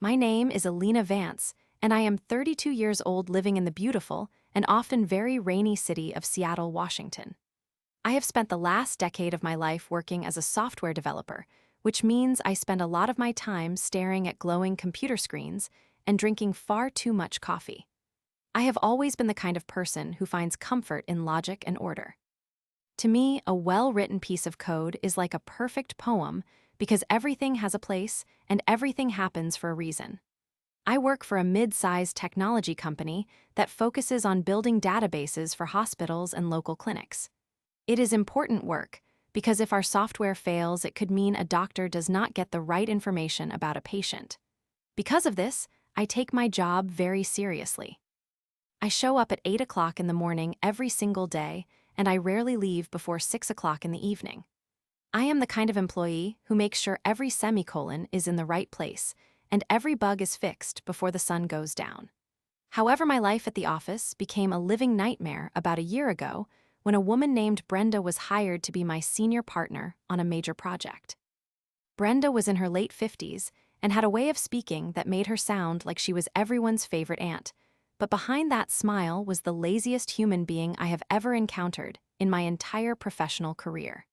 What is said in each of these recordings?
My name is Alina Vance, and I am 32 years old living in the beautiful and often very rainy city of Seattle, Washington. I have spent the last decade of my life working as a software developer, which means I spend a lot of my time staring at glowing computer screens and drinking far too much coffee. I have always been the kind of person who finds comfort in logic and order. To me, a well-written piece of code is like a perfect poem because everything has a place and everything happens for a reason. I work for a mid-sized technology company that focuses on building databases for hospitals and local clinics. It is important work because if our software fails, it could mean a doctor does not get the right information about a patient. Because of this, I take my job very seriously. I show up at 8 o'clock in the morning every single day, and I rarely leave before 6 o'clock in the evening. I am the kind of employee who makes sure every semicolon is in the right place and every bug is fixed before the sun goes down. However, my life at the office became a living nightmare about a year ago when a woman named Brenda was hired to be my senior partner on a major project. Brenda was in her late 50s and had a way of speaking that made her sound like she was everyone's favorite aunt, but behind that smile was the laziest human being I have ever encountered in my entire professional career.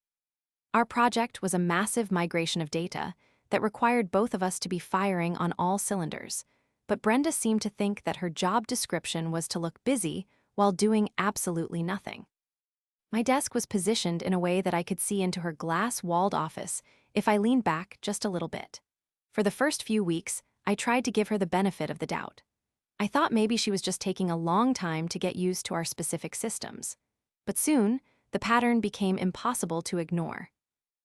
Our project was a massive migration of data that required both of us to be firing on all cylinders, but Brenda seemed to think that her job description was to look busy while doing absolutely nothing. My desk was positioned in a way that I could see into her glass-walled office if I leaned back just a little bit. For the first few weeks, I tried to give her the benefit of the doubt. I thought maybe she was just taking a long time to get used to our specific systems. But soon, the pattern became impossible to ignore.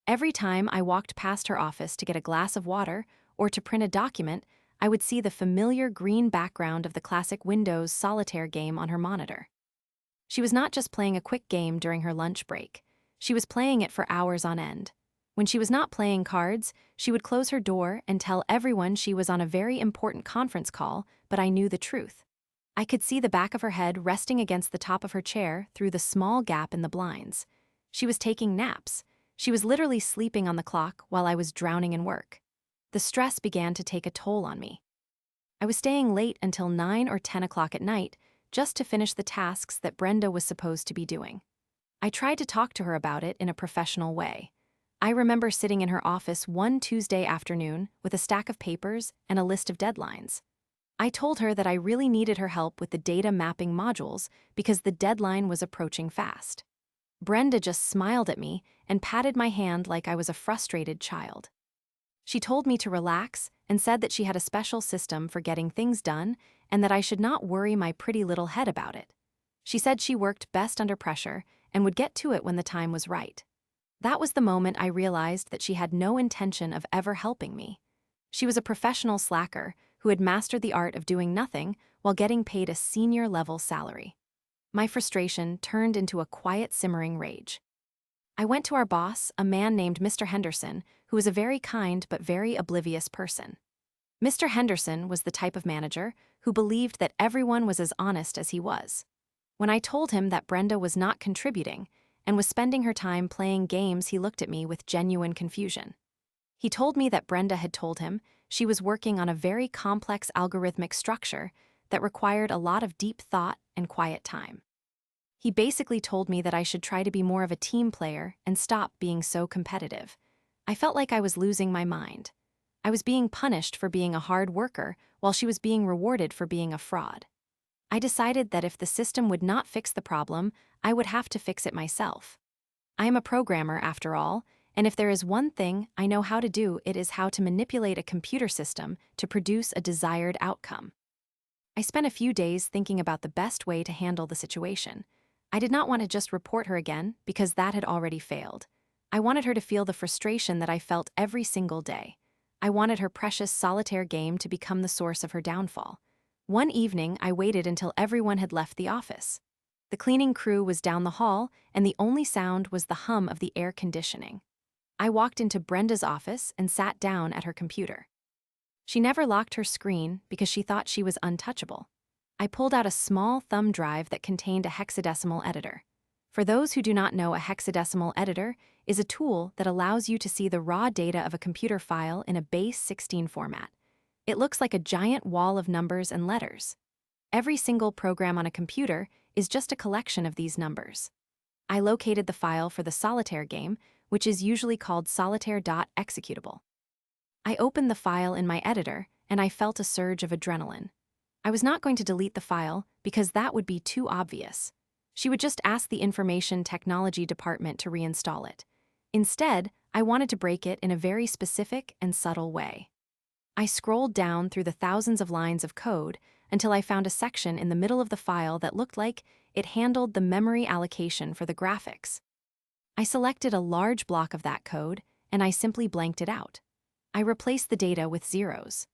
Every time I walked past her office to get a glass of water or to print a document, I would see the familiar green background of the classic Windows Solitaire game on her monitor. She was not just playing a quick game during her lunch break. She was playing it for hours on end. When she was not playing cards, she would close her door and tell everyone she was on a very important conference call, but I knew the truth. I could see the back of her head resting against the top of her chair through the small gap in the blinds. She was taking naps. She was literally sleeping on the clock while I was drowning in work. The stress began to take a toll on me. I was staying late until 9 or 10 o'clock at night just to finish the tasks that Brenda was supposed to be doing. I tried to talk to her about it in a professional way. I remember sitting in her office one Tuesday afternoon with a stack of papers and a list of deadlines. I told her that I really needed her help with the data mapping modules because the deadline was approaching fast. Brenda just smiled at me and patted my hand like I was a frustrated child. She told me to relax and said that she had a special system for getting things done and that I should not worry my pretty little head about it. She said she worked best under pressure and would get to it when the time was right. That was the moment I realized that she had no intention of ever helping me. She was a professional slacker who had mastered the art of doing nothing while getting paid a senior-level salary. My frustration turned into a quiet, simmering rage. I went to our boss, a man named Mr. Henderson, who was a very kind but very oblivious person. Mr. Henderson was the type of manager who believed that everyone was as honest as he was. When I told him that Brenda was not contributing and was spending her time playing games, he looked at me with genuine confusion. He told me that Brenda had told him she was working on a very complex algorithmic structure that required a lot of deep thought and quiet time. He basically told me that I should try to be more of a team player and stop being so competitive. I felt like I was losing my mind. I was being punished for being a hard worker while she was being rewarded for being a fraud. I decided that if the system would not fix the problem, I would have to fix it myself. I am a programmer, after all, and if there is one thing I know how to do, it is how to manipulate a computer system to produce a desired outcome. I spent a few days thinking about the best way to handle the situation. I did not want to just report her again because that had already failed. I wanted her to feel the frustration that I felt every single day. I wanted her precious solitaire game to become the source of her downfall. One evening, I waited until everyone had left the office. The cleaning crew was down the hall, and the only sound was the hum of the air conditioning. I walked into Brenda's office and sat down at her computer. She never locked her screen because she thought she was untouchable. I pulled out a small thumb drive that contained a hexadecimal editor. For those who do not know, a hexadecimal editor is a tool that allows you to see the raw data of a computer file in a base 16 format. It looks like a giant wall of numbers and letters. Every single program on a computer is just a collection of these numbers. I located the file for the Solitaire game, which is usually called Solitaire.executable. I opened the file in my editor, and I felt a surge of adrenaline. I was not going to delete the file because that would be too obvious. She would just ask the Information Technology Department to reinstall it. Instead, I wanted to break it in a very specific and subtle way. I scrolled down through the thousands of lines of code until I found a section in the middle of the file that looked like it handled the memory allocation for the graphics. I selected a large block of that code, and I simply blanked it out. I replaced the data with zeros.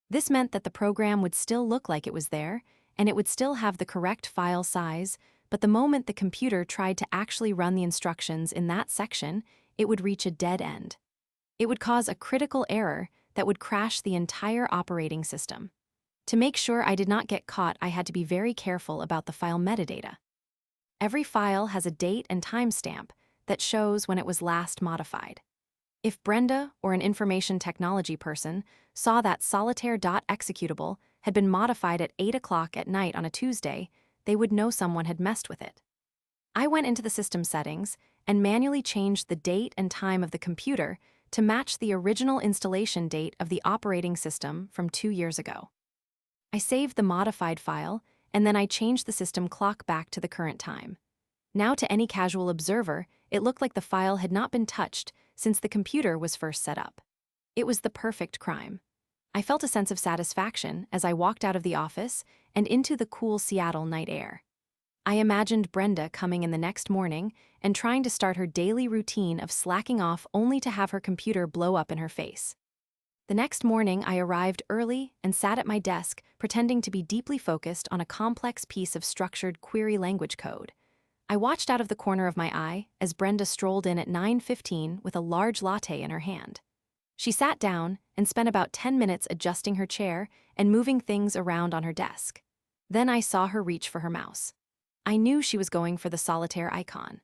This meant that the program would still look like it was there, and it would still have the correct file size, but the moment the computer tried to actually run the instructions in that section, it would reach a dead end. It would cause a critical error that would crash the entire operating system. To make sure I did not get caught, I had to be very careful about the file metadata. Every file has a date and timestamp that shows when it was last modified. If Brenda or an information technology person saw that Solitaire.executable had been modified at 8 o'clock at night on a Tuesday, they would know someone had messed with it. I went into the system settings and manually changed the date and time of the computer to match the original installation date of the operating system from 2 years ago. I saved the modified file, and then I changed the system clock back to the current time. Now, to any casual observer, it looked like the file had not been touched since the computer was first set up. It was the perfect crime. I felt a sense of satisfaction as I walked out of the office and into the cool Seattle night air. I imagined Brenda coming in the next morning and trying to start her daily routine of slacking off only to have her computer blow up in her face. The next morning, I arrived early and sat at my desk, pretending to be deeply focused on a complex piece of structured query language code. I watched out of the corner of my eye as Brenda strolled in at 9:15 with a large latte in her hand. She sat down and spent about 10 minutes adjusting her chair and moving things around on her desk. Then I saw her reach for her mouse. I knew she was going for the Solitaire icon.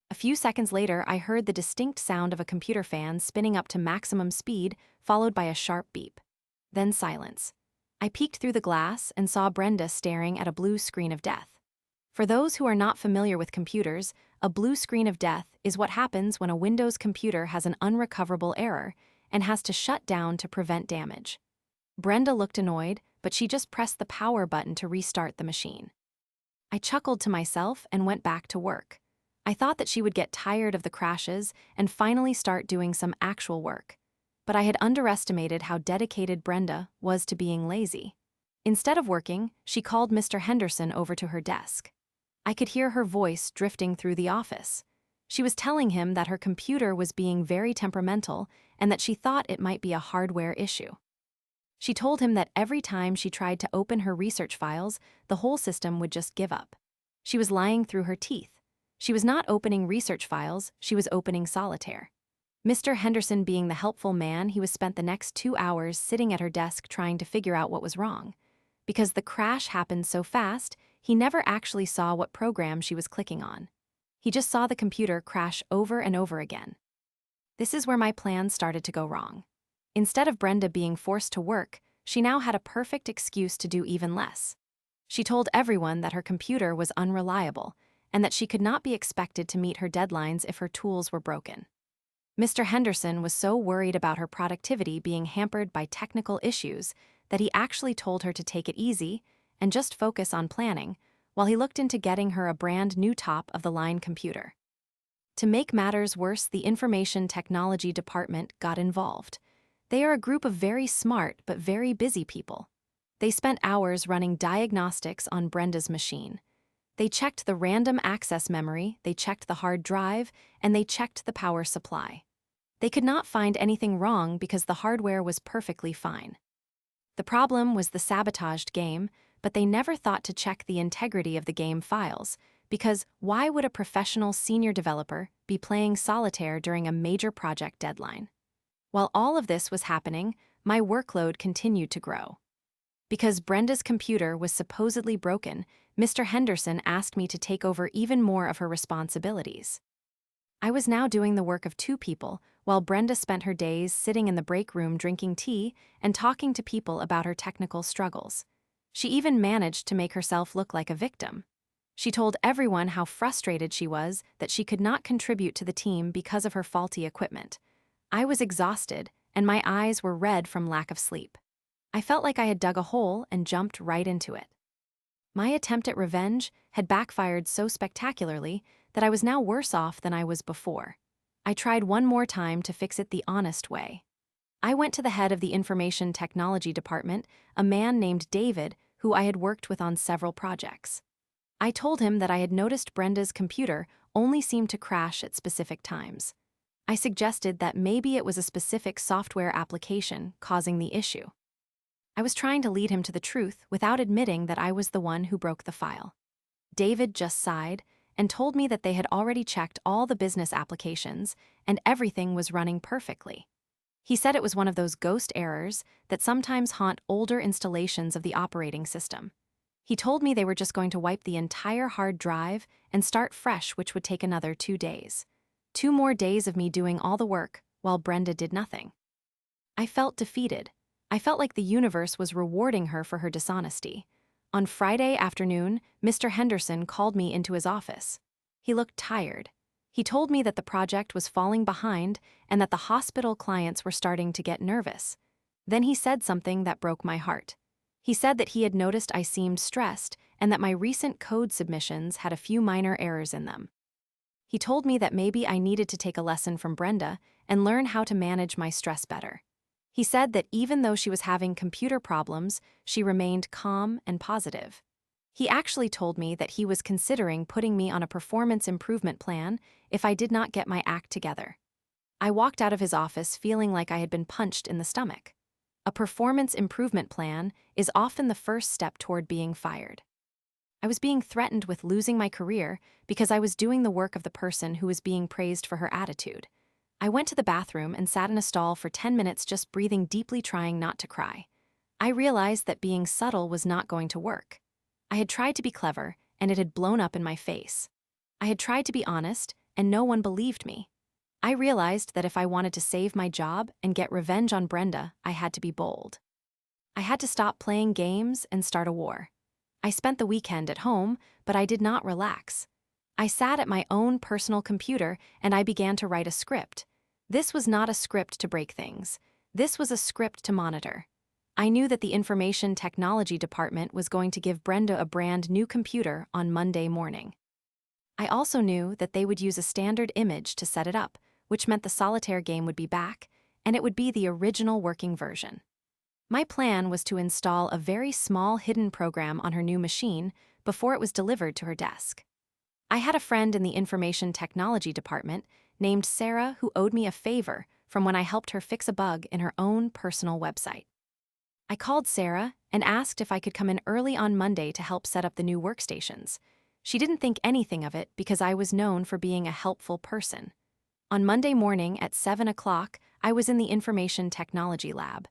A few seconds later, I heard the distinct sound of a computer fan spinning up to maximum speed, followed by a sharp beep. Then silence. I peeked through the glass and saw Brenda staring at a blue screen of death. For those who are not familiar with computers, a blue screen of death is what happens when a Windows computer has an unrecoverable error and has to shut down to prevent damage. Brenda looked annoyed, but she just pressed the power button to restart the machine. I chuckled to myself and went back to work. I thought that she would get tired of the crashes and finally start doing some actual work. But I had underestimated how dedicated Brenda was to being lazy. Instead of working, she called Mr. Henderson over to her desk. I could hear her voice drifting through the office. She was telling him that her computer was being very temperamental and that she thought it might be a hardware issue. She told him that every time she tried to open her research files, the whole system would just give up. She was lying through her teeth. She was not opening research files, she was opening Solitaire. Mr. Henderson being the helpful man, he was spent the next 2 hours sitting at her desk trying to figure out what was wrong. Because the crash happened so fast, he never actually saw what program she was clicking on. He just saw the computer crash over and over again. This is where my plan started to go wrong. Instead of Brenda being forced to work, she now had a perfect excuse to do even less. She told everyone that her computer was unreliable and that she could not be expected to meet her deadlines if her tools were broken. Mr. Henderson was so worried about her productivity being hampered by technical issues that he actually told her to take it easy and just focus on planning, while he looked into getting her a brand new top-of-the-line computer. To make matters worse, the Information Technology Department got involved. They are a group of very smart but very busy people. They spent hours running diagnostics on Brenda's machine. They checked the random access memory, they checked the hard drive, and they checked the power supply. They could not find anything wrong because the hardware was perfectly fine. The problem was the sabotaged game, but they never thought to check the integrity of the game files, because why would a professional senior developer be playing Solitaire during a major project deadline? While all of this was happening, my workload continued to grow. Because Brenda's computer was supposedly broken, Mr. Henderson asked me to take over even more of her responsibilities. I was now doing the work of two people, while Brenda spent her days sitting in the break room drinking tea and talking to people about her technical struggles. She even managed to make herself look like a victim. She told everyone how frustrated she was that she could not contribute to the team because of her faulty equipment. I was exhausted, and my eyes were red from lack of sleep. I felt like I had dug a hole and jumped right into it. My attempt at revenge had backfired so spectacularly that I was now worse off than I was before. I tried one more time to fix it the honest way. I went to the head of the information technology department, a man named David, who I had worked with on several projects. I told him that I had noticed Brenda's computer only seemed to crash at specific times. I suggested that maybe it was a specific software application causing the issue. I was trying to lead him to the truth without admitting that I was the one who broke the file. David just sighed and told me that they had already checked all the business applications and everything was running perfectly. He said it was one of those ghost errors that sometimes haunt older installations of the operating system. He told me they were just going to wipe the entire hard drive and start fresh, which would take another 2 days. 2 more days of me doing all the work while Brenda did nothing. I felt defeated. I felt like the universe was rewarding her for her dishonesty. On Friday afternoon, Mr. Henderson called me into his office. He looked tired. He told me that the project was falling behind and that the hospital clients were starting to get nervous. Then he said something that broke my heart. He said that he had noticed I seemed stressed and that my recent code submissions had a few minor errors in them. He told me that maybe I needed to take a lesson from Brenda and learn how to manage my stress better. He said that even though she was having computer problems, she remained calm and positive. He actually told me that he was considering putting me on a performance improvement plan if I did not get my act together. I walked out of his office feeling like I had been punched in the stomach. A performance improvement plan is often the first step toward being fired. I was being threatened with losing my career because I was doing the work of the person who was being praised for her attitude. I went to the bathroom and sat in a stall for 10 minutes just breathing deeply, trying not to cry. I realized that being subtle was not going to work. I had tried to be clever, and it had blown up in my face. I had tried to be honest, and no one believed me. I realized that if I wanted to save my job and get revenge on Brenda, I had to be bold. I had to stop playing games and start a war. I spent the weekend at home, but I did not relax. I sat at my own personal computer and I began to write a script. This was not a script to break things. This was a script to monitor. I knew that the information technology department was going to give Brenda a brand new computer on Monday morning. I also knew that they would use a standard image to set it up, which meant the Solitaire game would be back, and it would be the original working version. My plan was to install a very small hidden program on her new machine before it was delivered to her desk. I had a friend in the information technology department named Sarah who owed me a favor from when I helped her fix a bug in her own personal website. I called Sarah and asked if I could come in early on Monday to help set up the new workstations. She didn't think anything of it because I was known for being a helpful person. On Monday morning at 7 o'clock, I was in the information technology lab.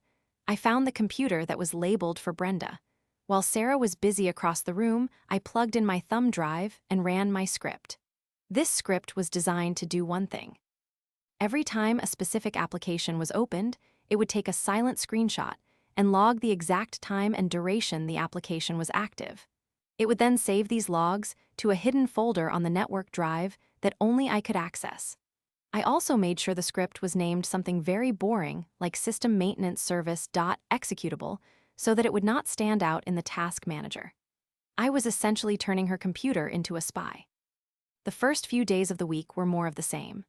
I found the computer that was labeled for Brenda. While Sarah was busy across the room, I plugged in my thumb drive and ran my script. This script was designed to do one thing. Every time a specific application was opened, it would take a silent screenshot and log the exact time and duration the application was active. It would then save these logs to a hidden folder on the network drive that only I could access. I also made sure the script was named something very boring like System Maintenance Service.executable so that it would not stand out in the task manager. I was essentially turning her computer into a spy. The first few days of the week were more of the same.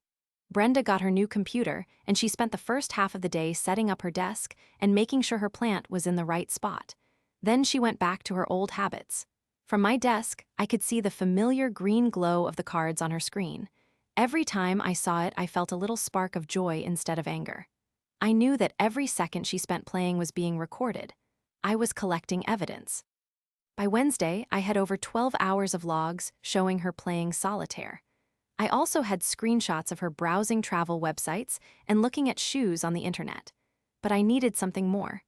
Brenda got her new computer, and she spent the first half of the day setting up her desk and making sure her plant was in the right spot. Then she went back to her old habits. From my desk, I could see the familiar green glow of the cards on her screen. Every time I saw it, I felt a little spark of joy instead of anger. I knew that every second she spent playing was being recorded. I was collecting evidence. By Wednesday, I had over 12 hours of logs showing her playing Solitaire. I also had screenshots of her browsing travel websites and looking at shoes on the internet. But I needed something more.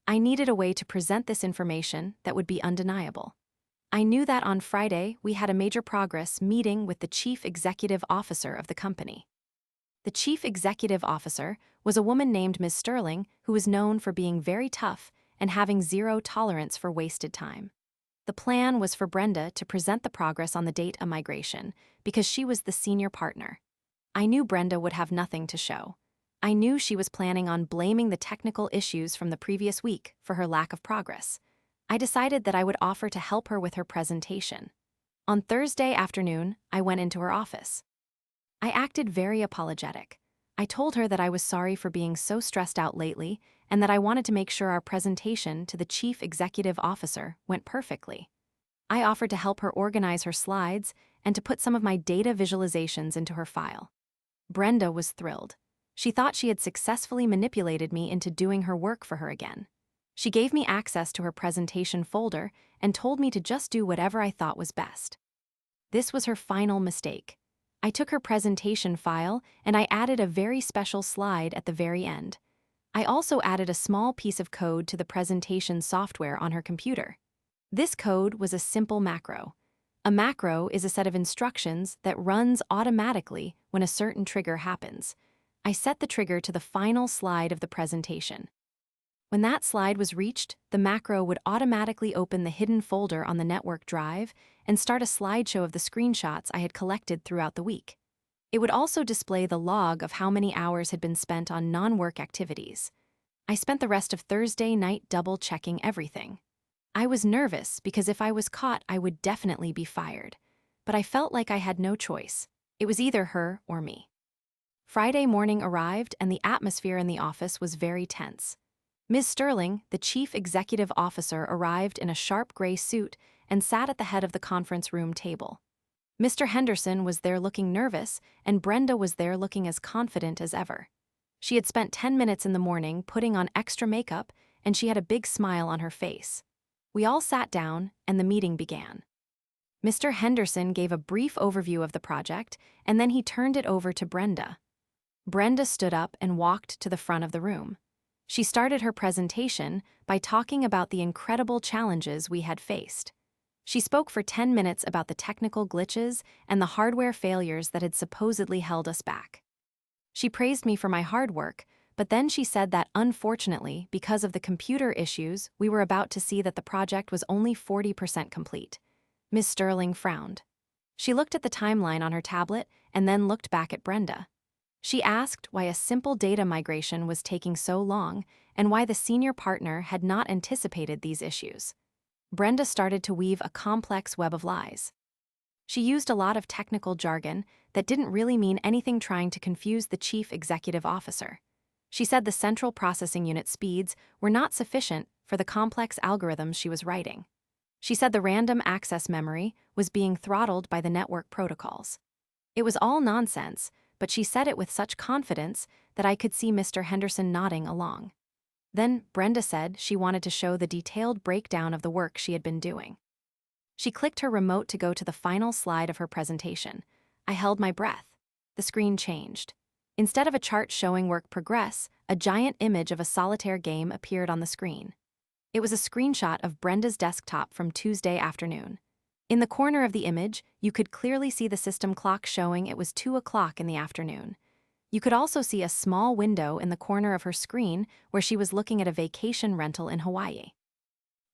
I needed a way to present this information that would be undeniable. I knew that on Friday we had a major progress meeting with the chief executive officer of the company. The chief executive officer was a woman named Ms. Sterling who was known for being very tough and having zero tolerance for wasted time. The plan was for Brenda to present the progress on the data migration because she was the senior partner. I knew Brenda would have nothing to show. I knew she was planning on blaming the technical issues from the previous week for her lack of progress. I decided that I would offer to help her with her presentation. On Thursday afternoon, I went into her office. I acted very apologetic. I told her that I was sorry for being so stressed out lately and that I wanted to make sure our presentation to the chief executive officer went perfectly. I offered to help her organize her slides and to put some of my data visualizations into her file. Brenda was thrilled. She thought she had successfully manipulated me into doing her work for her again. She gave me access to her presentation folder and told me to just do whatever I thought was best. This was her final mistake. I took her presentation file and I added a very special slide at the very end. I also added a small piece of code to the presentation software on her computer. This code was a simple macro. A macro is a set of instructions that runs automatically when a certain trigger happens. I set the trigger to the final slide of the presentation. When that slide was reached, the macro would automatically open the hidden folder on the network drive and start a slideshow of the screenshots I had collected throughout the week. It would also display the log of how many hours had been spent on non-work activities. I spent the rest of Thursday night double-checking everything. I was nervous because if I was caught, I would definitely be fired. But I felt like I had no choice. It was either her or me. Friday morning arrived and the atmosphere in the office was very tense. Ms. Sterling, the chief executive officer, arrived in a sharp gray suit and sat at the head of the conference room table. Mr. Henderson was there looking nervous, and Brenda was there looking as confident as ever. She had spent 10 minutes in the morning putting on extra makeup, and she had a big smile on her face. We all sat down, and the meeting began. Mr. Henderson gave a brief overview of the project, and then he turned it over to Brenda. Brenda stood up and walked to the front of the room. She started her presentation by talking about the incredible challenges we had faced. She spoke for 10 minutes about the technical glitches and the hardware failures that had supposedly held us back. She praised me for my hard work, but then she said that unfortunately, because of the computer issues, we were about to see that the project was only 40% complete. Ms. Sterling frowned. She looked at the timeline on her tablet and then looked back at Brenda. She asked why a simple data migration was taking so long and why the senior partner had not anticipated these issues. Brenda started to weave a complex web of lies. She used a lot of technical jargon that didn't really mean anything, trying to confuse the chief executive officer. She said the central processing unit speeds were not sufficient for the complex algorithms she was writing. She said the random access memory was being throttled by the network protocols. It was all nonsense, but she said it with such confidence that I could see Mr. Henderson nodding along. Then Brenda said she wanted to show the detailed breakdown of the work she had been doing. She clicked her remote to go to the final slide of her presentation. I held my breath. The screen changed. Instead of a chart showing work progress, a giant image of a solitaire game appeared on the screen. It was a screenshot of Brenda's desktop from Tuesday afternoon. In the corner of the image, you could clearly see the system clock showing it was 2 o'clock in the afternoon. You could also see a small window in the corner of her screen where she was looking at a vacation rental in Hawaii.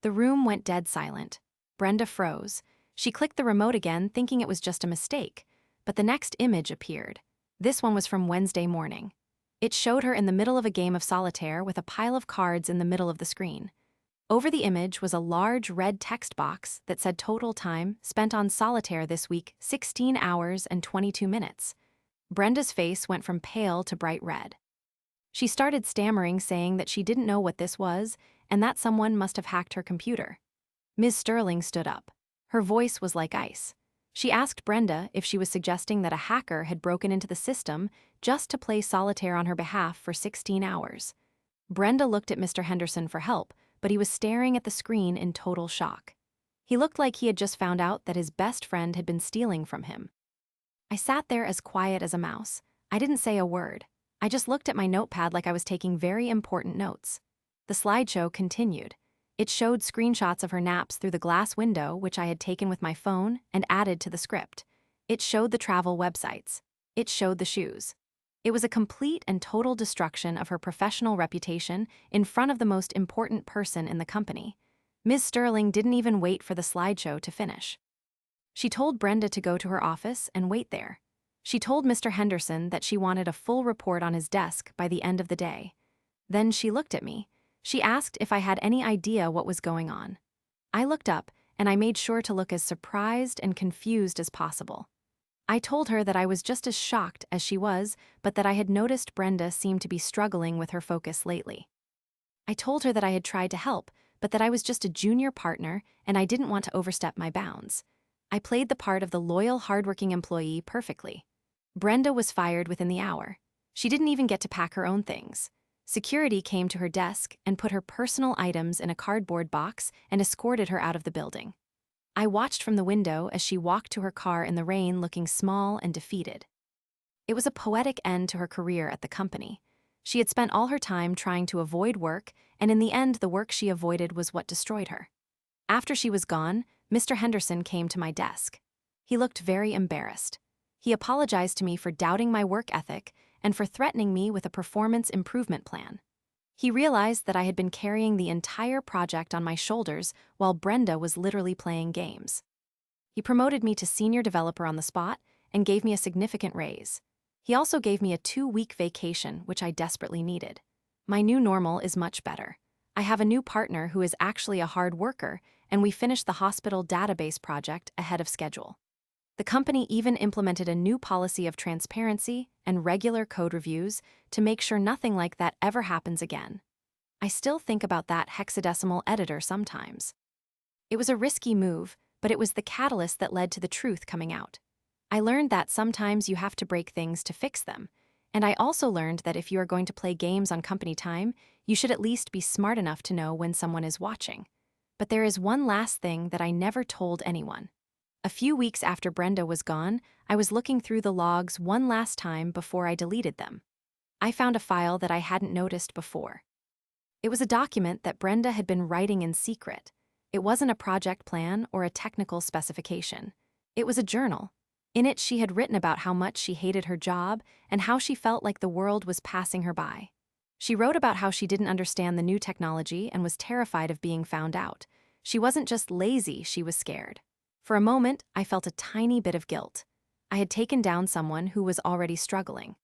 The room went dead silent. Brenda froze. She clicked the remote again, thinking it was just a mistake, but the next image appeared. This one was from Wednesday morning. It showed her in the middle of a game of solitaire with a pile of cards in the middle of the screen. Over the image was a large red text box that said total time spent on solitaire this week, 16 hours and 22 minutes. Brenda's face went from pale to bright red. She started stammering, saying that she didn't know what this was and that someone must have hacked her computer. Ms. Sterling stood up. Her voice was like ice. She asked Brenda if she was suggesting that a hacker had broken into the system just to play solitaire on her behalf for 16 hours. Brenda looked at Mr. Henderson for help, but he was staring at the screen in total shock. He looked like he had just found out that his best friend had been stealing from him. I sat there as quiet as a mouse. I didn't say a word. I just looked at my notepad like I was taking very important notes. The slideshow continued. It showed screenshots of her naps through the glass window, which I had taken with my phone and added to the script. It showed the travel websites. It showed the shoes. It was a complete and total destruction of her professional reputation in front of the most important person in the company. Ms. Sterling didn't even wait for the slideshow to finish. She told Brenda to go to her office and wait there. She told Mr. Henderson that she wanted a full report on his desk by the end of the day. Then she looked at me. She asked if I had any idea what was going on. I looked up, and I made sure to look as surprised and confused as possible. I told her that I was just as shocked as she was, but that I had noticed Brenda seemed to be struggling with her focus lately. I told her that I had tried to help, but that I was just a junior partner and I didn't want to overstep my bounds. I played the part of the loyal, hardworking employee perfectly. Brenda was fired within the hour. She didn't even get to pack her own things. Security came to her desk and put her personal items in a cardboard box and escorted her out of the building. I watched from the window as she walked to her car in the rain looking small and defeated. It was a poetic end to her career at the company. She had spent all her time trying to avoid work, and in the end the work she avoided was what destroyed her. After she was gone, Mr. Henderson came to my desk. He looked very embarrassed. He apologized to me for doubting my work ethic and for threatening me with a performance improvement plan. He realized that I had been carrying the entire project on my shoulders while Brenda was literally playing games. He promoted me to senior developer on the spot and gave me a significant raise. He also gave me a 2-week vacation, which I desperately needed. My new normal is much better. I have a new partner who is actually a hard worker, and we finished the hospital database project ahead of schedule. The company even implemented a new policy of transparency and regular code reviews to make sure nothing like that ever happens again. I still think about that hexadecimal editor sometimes. It was a risky move, but it was the catalyst that led to the truth coming out. I learned that sometimes you have to break things to fix them, and I also learned that if you are going to play games on company time, you should at least be smart enough to know when someone is watching. But there is one last thing that I never told anyone. A few weeks after Brenda was gone, I was looking through the logs one last time before I deleted them. I found a file that I hadn't noticed before. It was a document that Brenda had been writing in secret. It wasn't a project plan or a technical specification. It was a journal. In it, she had written about how much she hated her job and how she felt like the world was passing her by. She wrote about how she didn't understand the new technology and was terrified of being found out. She wasn't just lazy, she was scared. For a moment, I felt a tiny bit of guilt. I had taken down someone who was already struggling.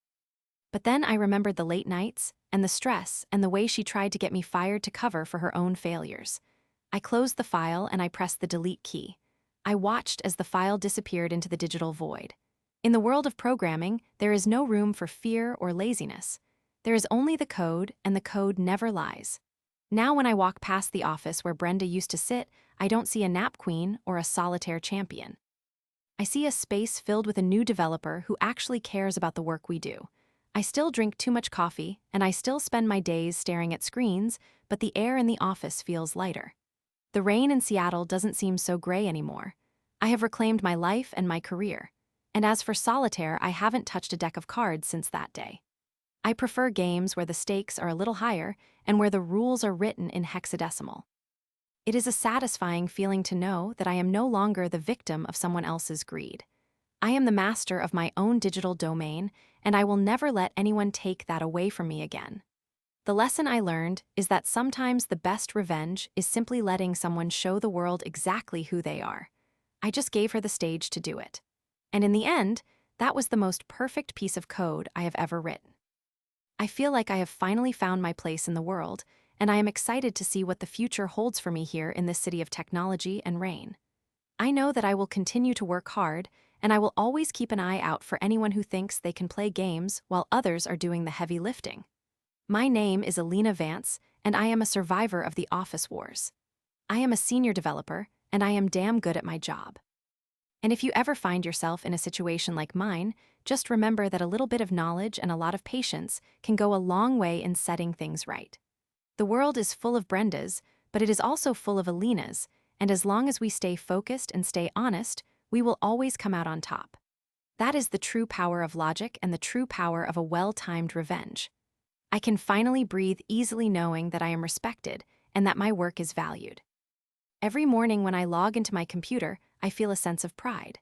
But then I remembered the late nights and the stress and the way she tried to get me fired to cover for her own failures. I closed the file and I pressed the delete key. I watched as the file disappeared into the digital void. In the world of programming, there is no room for fear or laziness. There is only the code, and the code never lies. Now when I walk past the office where Brenda used to sit, I don't see a nap queen or a solitaire champion. I see a space filled with a new developer who actually cares about the work we do. I still drink too much coffee, and I still spend my days staring at screens, but the air in the office feels lighter. The rain in Seattle doesn't seem so gray anymore. I have reclaimed my life and my career. And as for Solitaire, I haven't touched a deck of cards since that day. I prefer games where the stakes are a little higher and where the rules are written in hexadecimal. It is a satisfying feeling to know that I am no longer the victim of someone else's greed. I am the master of my own digital domain, and I will never let anyone take that away from me again. The lesson I learned is that sometimes the best revenge is simply letting someone show the world exactly who they are. I just gave her the stage to do it. And in the end, that was the most perfect piece of code I have ever written. I feel like I have finally found my place in the world, and I am excited to see what the future holds for me here in this city of technology and rain. I know that I will continue to work hard, and I will always keep an eye out for anyone who thinks they can play games while others are doing the heavy lifting. My name is Alina Vance, and I am a survivor of the office wars. I am a senior developer, and I am damn good at my job. And if you ever find yourself in a situation like mine, just remember that a little bit of knowledge and a lot of patience can go a long way in setting things right. The world is full of Brendas, but it is also full of Alinas, and as long as we stay focused and stay honest, we will always come out on top. That is the true power of logic and the true power of a well-timed revenge. I can finally breathe easily knowing that I am respected, and that my work is valued. Every morning when I log into my computer, I feel a sense of pride.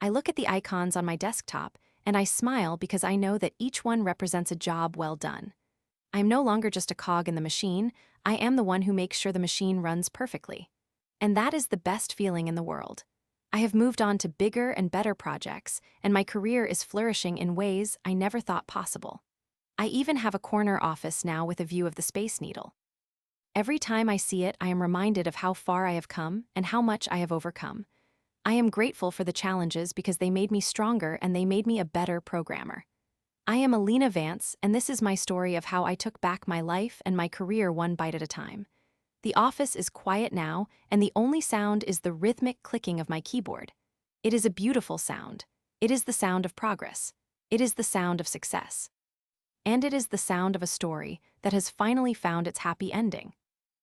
I look at the icons on my desktop, and I smile because I know that each one represents a job well done. I'm no longer just a cog in the machine, I am the one who makes sure the machine runs perfectly. And that is the best feeling in the world. I have moved on to bigger and better projects, and my career is flourishing in ways I never thought possible. I even have a corner office now with a view of the Space Needle. Every time I see it, I am reminded of how far I have come and how much I have overcome. I am grateful for the challenges because they made me stronger and they made me a better programmer. I am Alina Vance, and this is my story of how I took back my life and my career one bite at a time. The office is quiet now, and the only sound is the rhythmic clicking of my keyboard. It is a beautiful sound. It is the sound of progress. It is the sound of success. And it is the sound of a story that has finally found its happy ending.